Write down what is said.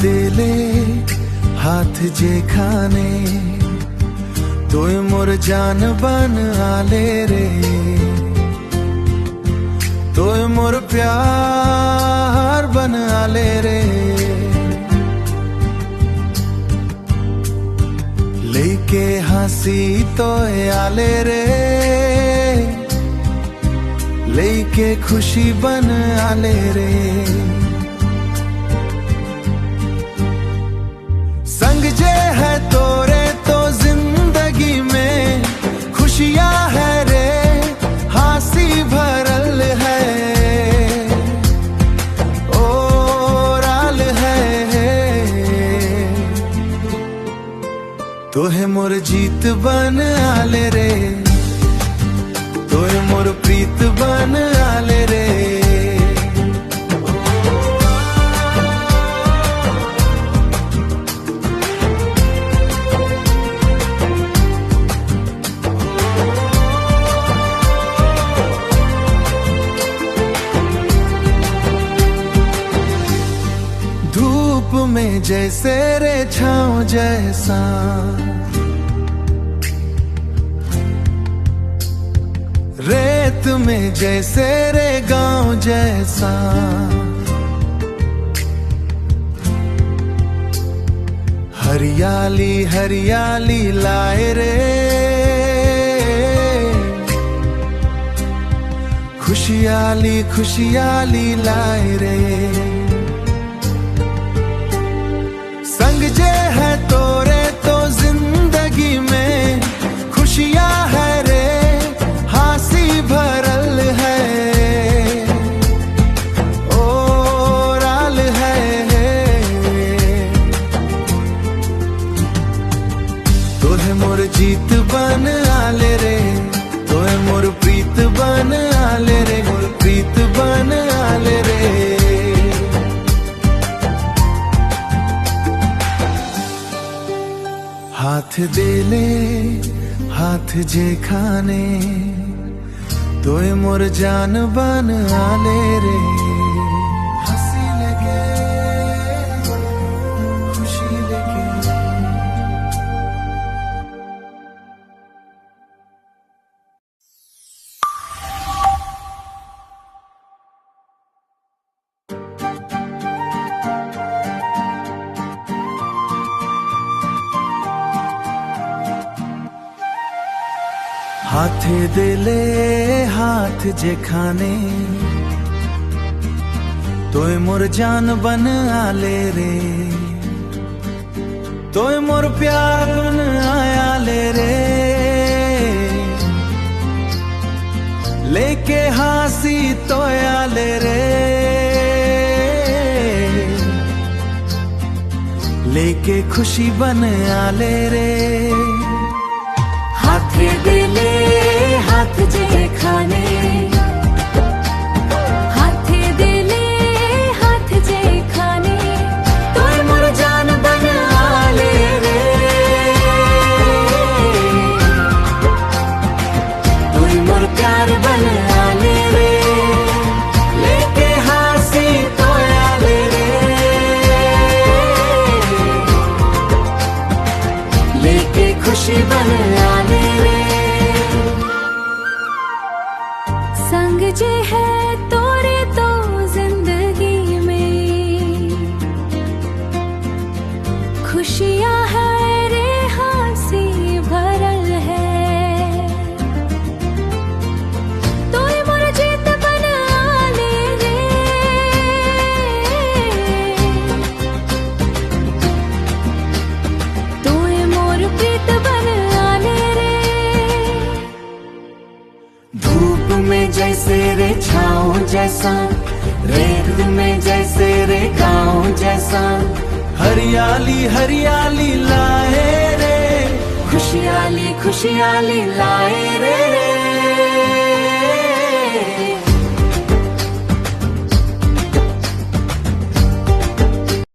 दे ले हाथ जे खाने तोय मोर जान बन आले रे तोय मोर प्यार बन आले रे लेके हंसी तोय आले रे लेके खुशी बन आले रे संग जे है तोरे तो जिंदगी में खुशियां है रे हंसी भरल है ओराल है तोहे मोर जीत बन आले रे तोहे मोर प्रीत बन आले रे धूप में जैसे रे छाँव जैसा रेत में जैसे रे गांव जैसा हरियाली हरियाली लाए रे खुशियाली खुशियाली लाए रे संग जे है तोरे तो जिंदगी में खुशियां है रे हंसी भरल है ओराल है तोहे मोर जीत बन आले रे तोहे मोर प्रीत बन आले रे मोर प्रीत बन आले रे हाथ दे ले हाथ जे खाने तोय मोर जान बन आले रे हंसी लगे खुशी लगे हाथ दे ले हाथ जे खाने तोय मोर जान बन आले रे तोय मोर प्यार बन आया ले रे लेके हंसी तोय आले रे लेके खुशी बन आले रे हाथ दे ले हाथ जे खाने हाथ दे ले हाथ जे खाने तोय मोर जान बन आले रे तोय मोर प्यार बन आले रे लेके हंसी तोय आले रे लेके खुशी बन आले संग जे है तोरे तो जिंदगी में खुशियां है रे हंसी भरल है तोय मोर जीत बन आले रे तोय मोर प्रीत बन आले रे धूप में जैसे रे छाँव जैसा रेत में जैसे रे गाँव जैसा हरियाली हरियाली लाए रे खुशियाली खुशियाली लाए रे